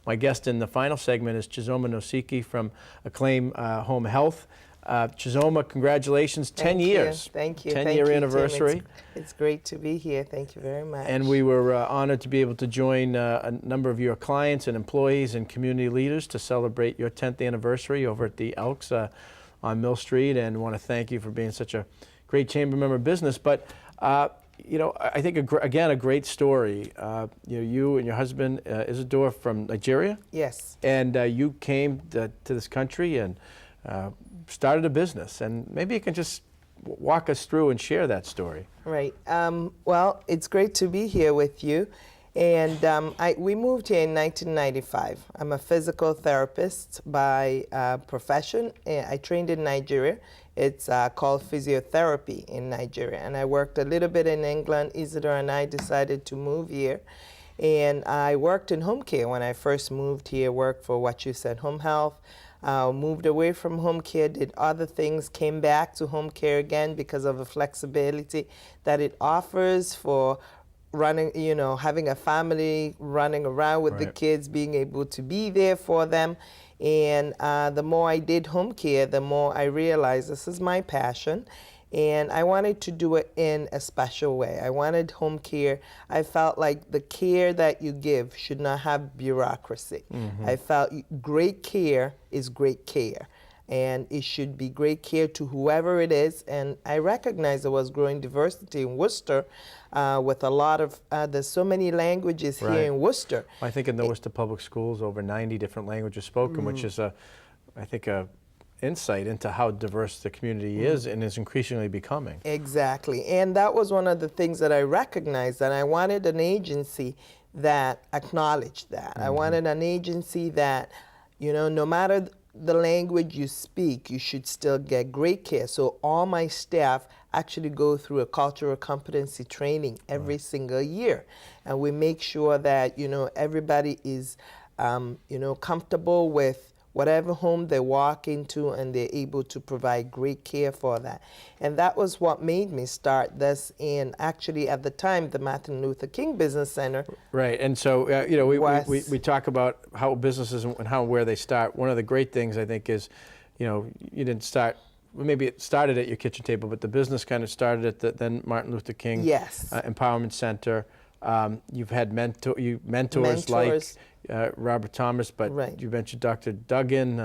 My guest in the final segment is Chizoma Nosike from Acclaim Home Health. Chizoma, congratulations, 10 years. Thank you. 10-year anniversary. Tim. It's great to be here. Thank you very much. And we were honored to be able to join a number of your clients and employees and community leaders to celebrate your 10th anniversary over at the Elks on Mill Street, and want to thank you for being such a great chamber member of business. But you know, I think again a great story. You and your husband Isadore from Nigeria. Yes. And you came to this country and started a business, and maybe you can just walk us through and share that story. Right. Well, it's great to be here with you. And we moved here in 1995. I'm a physical therapist by profession. I trained in Nigeria. It's called physiotherapy in Nigeria. And I worked a little bit in England. Isadore and I decided to move here. And I worked in home care when I first moved here, worked for what you said, home health. Moved away from home care, did other things, came back to home care again because of the flexibility that it offers for running, you know, having a family, running around with the kids, being able to be there for them. And the more I did home care, the more I realized this is my passion. And I wanted to do it in a special way. I wanted home care. I felt like the care that you give should not have bureaucracy. Mm-hmm. I felt great care is great care. And it should be great care to whoever it is. And I recognized there was growing diversity in Worcester with a lot of, there's so many languages here in Worcester. I think in the Worcester Public Schools, over 90 different languages spoken, which is, I think, a insight into how diverse the community is and is increasingly becoming. Exactly. And that was one of the things that I recognized, that I wanted an agency that acknowledged that. I wanted an agency that, you know, no matter the language you speak, you should still get great care. So all my staff actually go through a cultural competency training every single year. And we make sure that, you know, everybody is, you know, comfortable with whatever home they walk into, and they're able to provide great care for that. And that was what made me start this in, actually at the time, the Martin Luther King Business Center. Right, and so, you know, we talk about how businesses and how, where they start. One of the great things, I think, is, you know, you didn't start, maybe it started at your kitchen table, but the business kind of started at the then Martin Luther King Empowerment Center. You've had mentors like Robert Thomas, but you mentioned Dr. Duggan,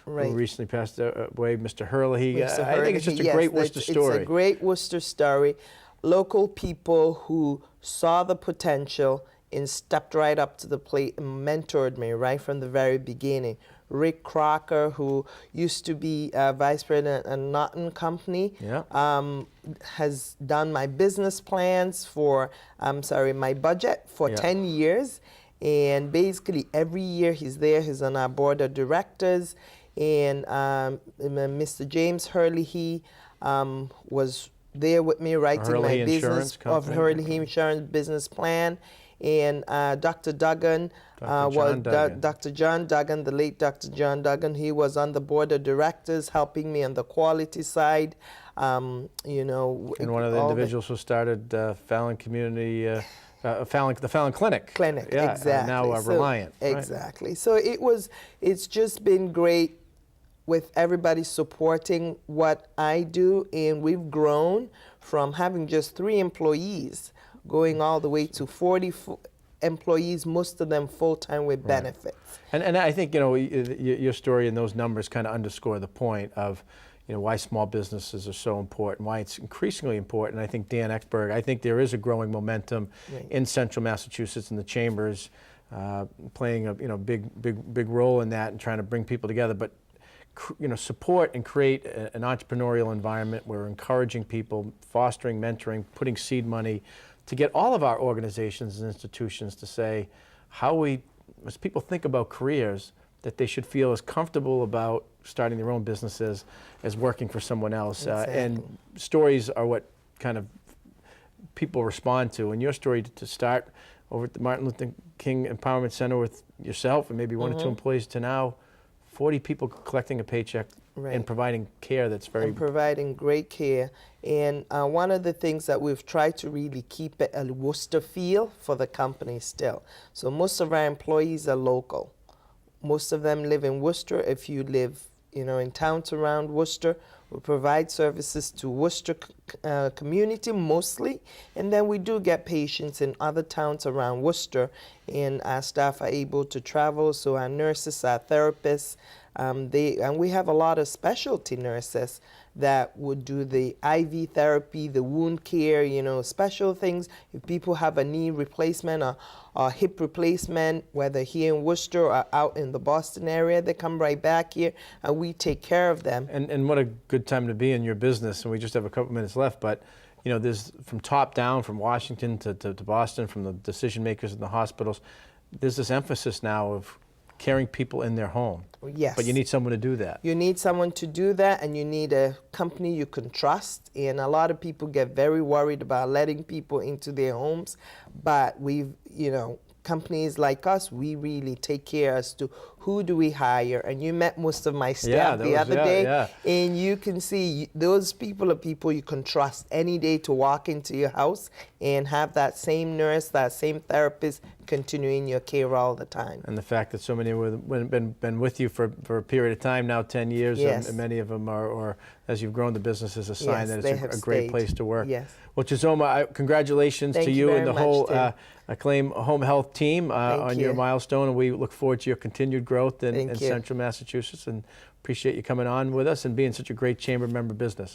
who recently passed away, Mr. Hurley. I think it's just a great Worcester story. It's a great Worcester story. Local people who saw the potential and stepped right up to the plate and mentored me right from the very beginning. Rick Crocker, who used to be vice president at Norton Company, has done my business plans for, my budget for 10 years. And basically every year he's there, he's on our board of directors. And Mr. James Hurley, he was there with me writing my business of Hurley Insurance business plan. And Dr. Duggan, Dr. John Duggan, the late Dr. John Duggan, he was on the board of directors helping me on the quality side. You know, and one of the individuals who started Fallon Community, the Fallon Clinic. Exactly. Now Reliant. Exactly. So it's just been great with everybody supporting what I do, and we've grown from having just 3 employees going all the way to 40 employees, most of them full-time with benefits. And I think, you know, your story and those numbers kind of underscore the point of, you know, why small businesses are so important, why it's increasingly important. I think Dan Exberg, I think there is a growing momentum in Central Massachusetts, and the chambers playing a big role in that and trying to bring people together. But you know, support and create an entrepreneurial environment. We're encouraging people, fostering, mentoring, putting seed money to get all of our organizations and institutions to say how we, as people think about careers, that they should feel as comfortable about starting their own businesses as working for someone else. And stories are what kind of people respond to. And your story to start over at the Martin Luther King Empowerment Center with yourself and maybe 1 or 2 employees to now 40 people collecting a paycheck and providing care that's very... And providing great care. And one of the things that we've tried to really keep a Worcester feel for the company still. So most of our employees are local. Most of them live in Worcester. If you live, in towns around Worcester, we provide services to Worcester community mostly, and then we do get patients in other towns around Worcester, and our staff are able to travel. So our nurses, our therapists, and we have a lot of specialty nurses that would do the IV therapy, the wound care, special things. If people have a knee replacement or hip replacement, whether here in Worcester or out in the Boston area, they come right back here and we take care of them. And what a good time to be in your business. And we just have a couple minutes left, but there's from top down, from Washington to Boston, from the decision makers in the hospitals, there's this emphasis now of caring people in their home. Yes. But you need someone to do that. You need someone to do that, and you need a company you can trust. And a lot of people get very worried about letting people into their homes, but we've, companies like us, we really take care as to who do we hire. And you met most of my staff the other day, and you can see those people are people you can trust any day to walk into your house and have that same nurse, that same therapist continuing your care all the time. And the fact that so many have been with you for a period of time now, 10 years, Yes. and many of them are, or as you've grown the business, is a sign Yes, that it's a great stayed. place to work. Yes. Well, Chizoma, congratulations Thank to you you very and the much, whole Tim. Acclaim Home Health team on your you. milestone, and we look forward to your continued growth in Thank you. Central Massachusetts, and appreciate you coming on with us and being such a great chamber member business.